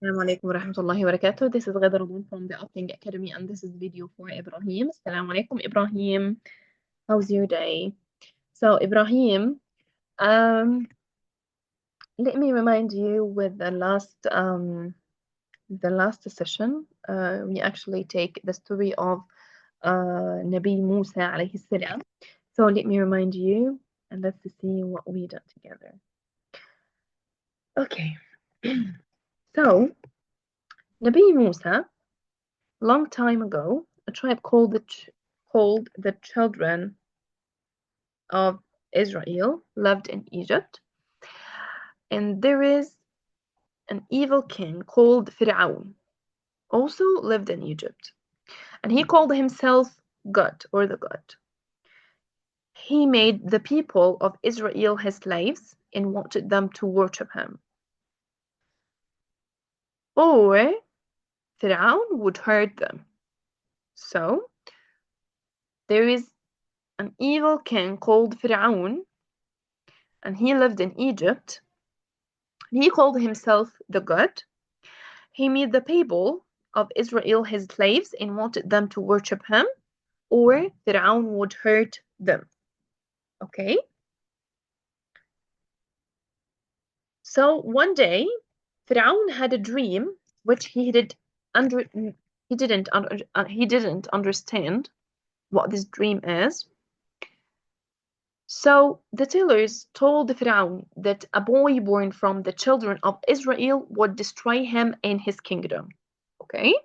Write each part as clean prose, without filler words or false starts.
السلام عليكم ورحمة الله وبركاته. This is Ghada Rabun from the Upling Academy, and this is video for Ibrahim. Assalamu alaikum, Ibrahim. How's your day? So, Ibrahim, um, let me remind you with the last session. We actually take the story of Nabi Musa alayhi salam. So, let me remind you, and let's see what we done together. Okay. So, Nabi Musa, long time ago, a tribe called the children of Israel lived in Egypt, and there is an evil king called Fir'aun, also lived in Egypt, and he called himself God or the God. He made the people of Israel his slaves and wanted them to worship him. Or Fir'aun would hurt them. So there is an evil king called Fir'aun, and he lived in Egypt. He called himself the God. He made the people of Israel his slaves and wanted them to worship him, or Fir'aun would hurt them. Okay? So one day, Fir'aun had a dream which he didn't understand what this dream is. So the tellers told Fir'aun that a boy born from the children of Israel would destroy him and his kingdom. Okay?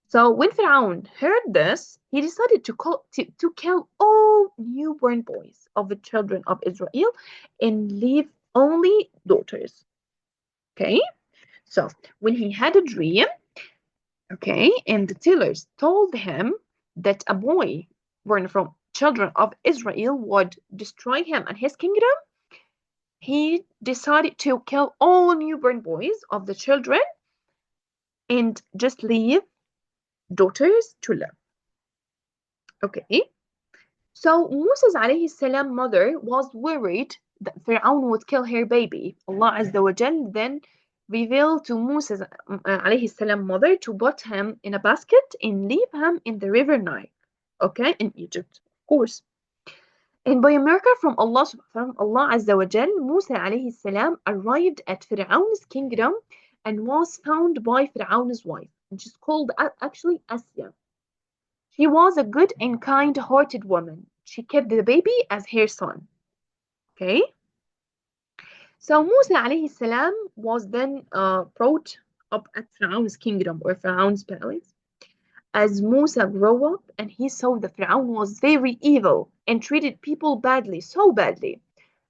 So when Pharaoh heard this, he decided to kill all newborn boys of the children of Israel and leave only daughters. Okay? So when he had a dream, okay, and the tellers told him that a boy born from children of Israel would destroy him and his kingdom, he decided to kill all newborn boys of the children and just leave daughters to live. Okay? So Moses alayhi salam mother was worried that Fir'aun would kill her baby. Allah Azza wa Jal then revealed to Moses alayhi salam mother to put him in a basket and leave him in the river Nile. Okay, in Egypt, of course. And by a miracle from Allah Azza wa Jal, Musa alayhi salam arrived at Fir'aun's kingdom and was found by Fir'aun's wife. And she's called actually Asya. She was a good and kind-hearted woman. She kept the baby as her son. Okay? So Musa alayhi salam was then brought up at Pharaoh's kingdom or Pharaoh's palace. As Musa grew up and he saw that Pharaoh was very evil and treated people badly, so badly.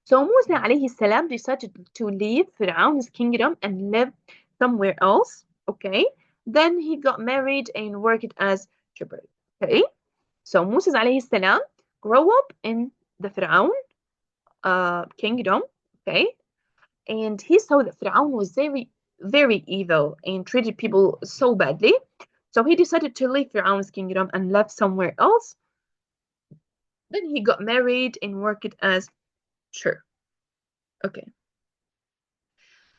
So Musa alayhi salam decided to leave Pharaoh's kingdom and live somewhere else. Okay? Then he got married and worked as shepherd. Okay? So Moses alayhi salam grew up in the Pharaoh kingdom, okay? And he saw that Pharaoh was very, very evil and treated people so badly. So he decided to leave Pharaoh's kingdom and live somewhere else. Then he got married and worked as shepherd. Okay.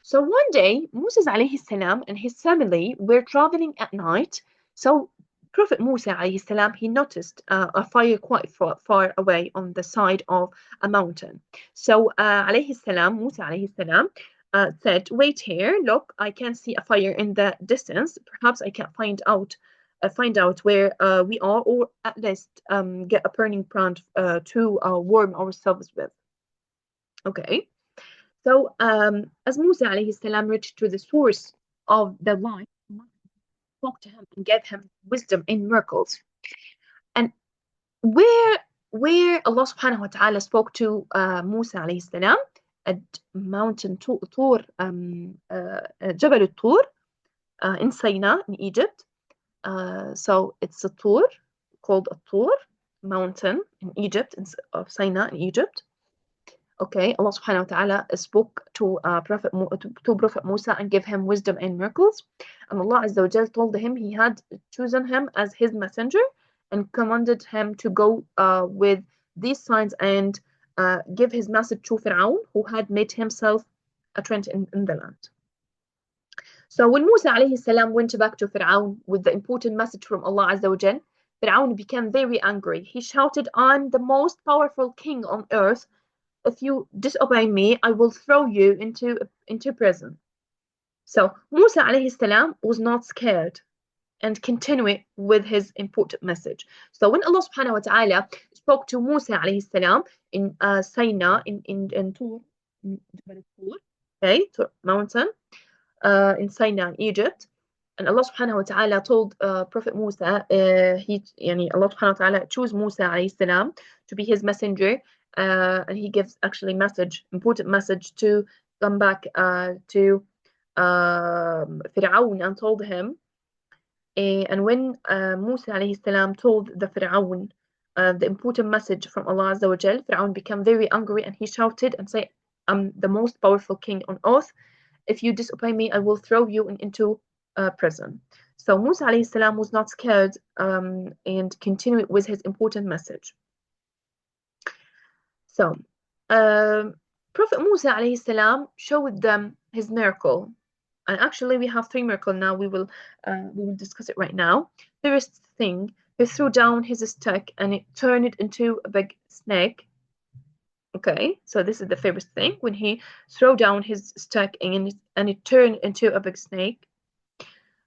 So one day, Moses alayhi salam and his family were traveling at night. So Prophet Musa alayhi salam, he noticed a fire quite far away on the side of a mountain. So alayhi salam, Musa alayhi salam, said, "Wait here. Look, I can see a fire in the distance. Perhaps I can find out where we are, or at least get a burning brand to warm ourselves with." Okay. So as Musa alayhi salam reached to the source of the light, Allah spoke to him and gave him wisdom and miracles. And where Allah subhanahu wa ta'ala spoke to Musa alayhi salam at mountain Tur, Jabal al-Tur in Sinai in Egypt. So it's a Tur called a Tur mountain in Egypt, of Sinai in Egypt. Okay, Allah subhanahu wa ta'ala spoke to Prophet Musa and gave him wisdom and miracles. And Allah Azza wa Jal told him he had chosen him as his messenger and commanded him to go with these signs and give his message to Fir'aun, who had made himself a trend in the land. So when Musa alayhi salam went back to Fir'aun with the important message from Allah Azza wa Jal, Fir'aun became very angry. He shouted, I'm the most powerful king on earth. If you disobey me, I will throw you into prison. So Musa alayhi salam was not scared and continued with his important message. So when Allah subhanahu wa ta'ala spoke to Musa alayhi salam in Sinai, in Tur, okay, Tur mountain, in Sinai, Egypt, and Allah subhanahu wa ta'ala told Prophet Musa, Allah subhanahu wa ta'ala chose Musa alayhi salam to be his messenger, and he gives actually important message to come back to Fir'aun and told him. And when Musa alayhi salam told the Fir'aun the important message from Allah Azza wa Jal, Fir'aun became very angry and he shouted and said, I'm the most powerful king on earth. If you disobey me, I will throw you into prison. So Musa alayhi salam was not scared and continued with his important message. So um, Prophet Musa alayhi salam showed them his miracle. And actually, we have three miracles now. We will discuss it right now. First thing, he threw down his stick and it turned it into a big snake. Okay, so this is the first thing when he threw down his stick and it turned into a big snake.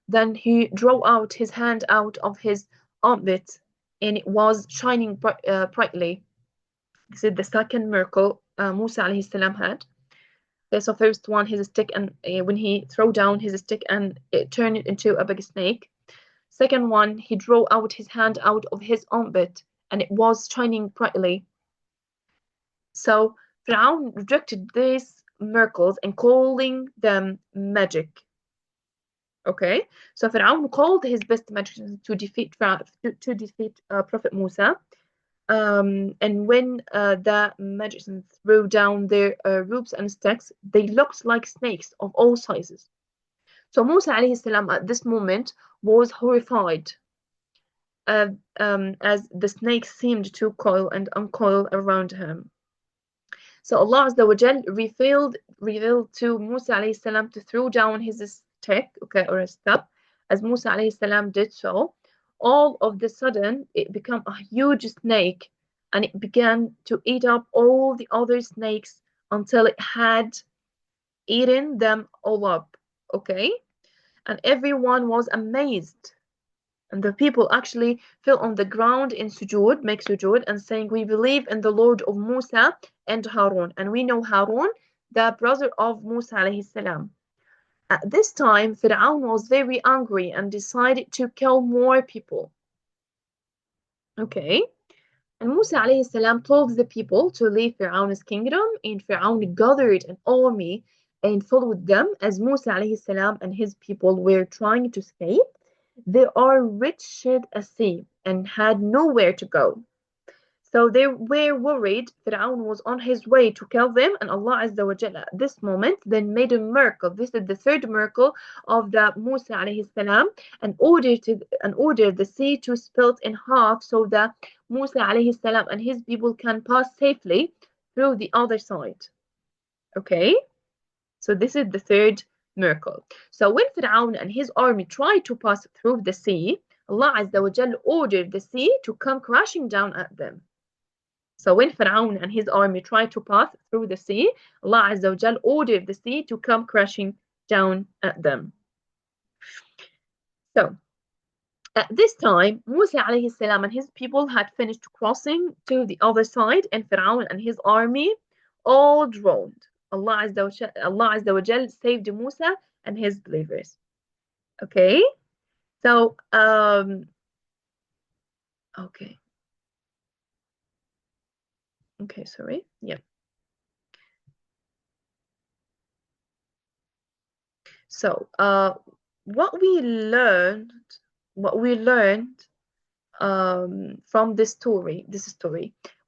Then he drew out his hand out of his armpit and it was shining brightly. This is the second miracle Musa alayhi salam had. So first one, his stick, and when he threw down his stick and it turned it into a big snake. Second one, he drew out his hand out of his armpit and it was shining brightly. So Fir'aun rejected these miracles and calling them magic. Okay, so Fir'aun called his best magicians to defeat Prophet Musa. And when the magicians threw down their ropes and sticks, they looked like snakes of all sizes. So Musa alayhi salam at this moment was horrified uh, as the snakes seemed to coil and uncoil around him. So Allah Azza wa Jal revealed to Musa alayhi salam to throw down his stick, okay, or a step, as Musa alayhi salam did so. All of the sudden, it became a huge snake and it began to eat up all the other snakes until it had eaten them all up, okay? And everyone was amazed. And the people actually fell on the ground in sujood, make sujood, and saying, we believe in the Lord of Musa and Harun. And we know Harun, the brother of Musa alayhi salam. At this time, Fir'aun was very angry and decided to kill more people. Okay. And Musa alayhi salam told the people to leave Fir'aun's kingdom, and Fir'aun gathered an army and followed them as Musa alayhi salam and his people were trying to escape. They are reached a sea and had nowhere to go. So they were worried Fir'aun was on his way to kill them, and Allah Azza wa Jalla at this moment then made a miracle. This is the third miracle of the Musa alayhi salam, and ordered the sea to split in half so that Musa alayhi salam and his people can pass safely through the other side. Okay? So this is the third miracle. So when Fir'aun and his army tried to pass through the sea, Allah Azza wa Jalla ordered the sea to come crashing down at them. So when Fir'aun and his army tried to pass through the sea, Allah Azza wa Jal ordered the sea to come crashing down at them. So at this time, Musa alayhi salam and his people had finished crossing to the other side, and Fir'aun and his army all drowned. Allah Azza wa Jal saved Musa and his believers. Okay, so okay, sorry, yeah. So, what we learned, what we learned from this story,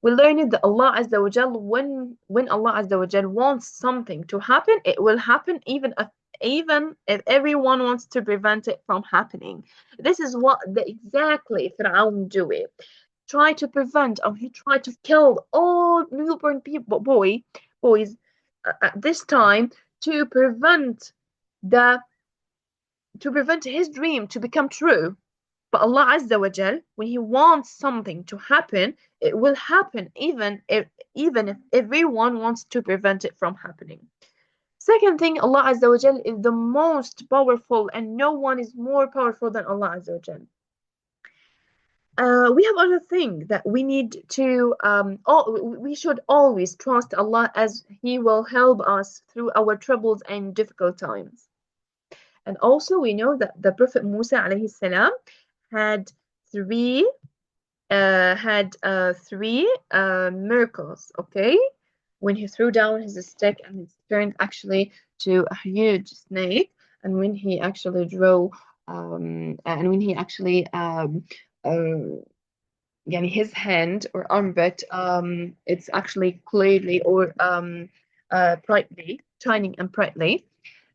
we learned that Allah Azza wa Jal, when Allah Azza wa Jal wants something to happen, it will happen even if everyone wants to prevent it from happening. This is what exactly Fir'aun do it. Try to prevent, or he tried to kill all newborn boys at this time to prevent the to prevent his dream to become true. But Allah Azza wa Jal, when He wants something to happen, it will happen even if everyone wants to prevent it from happening. Second thing, Allah Azza wa Jal is the most powerful, and no one is more powerful than Allah Azza wa Jal. We have other thing that we need to we should always trust Allah, as He will help us through our troubles and difficult times. And also we know that the Prophet Musa alayhi salam had three miracles, okay? When he threw down his stick and it turned actually to a huge snake, and when he actually drew and when he actually uh, يعني his hand or armpit, it's actually clearly or brightly, shining and brightly.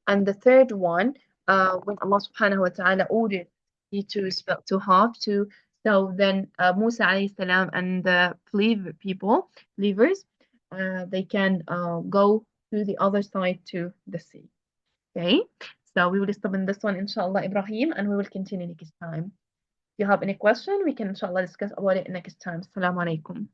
And the third one, when Allah subhanahu wa ta'ala ordered he to split to half to, so then Musa alayhi salam and the believers, they can go to the other side to the sea. Okay, so we will stop in this one, inshallah, Ibrahim, and we will continue next time. If you have any question, we can inshallah discuss about it next time. Assalamu alaikum.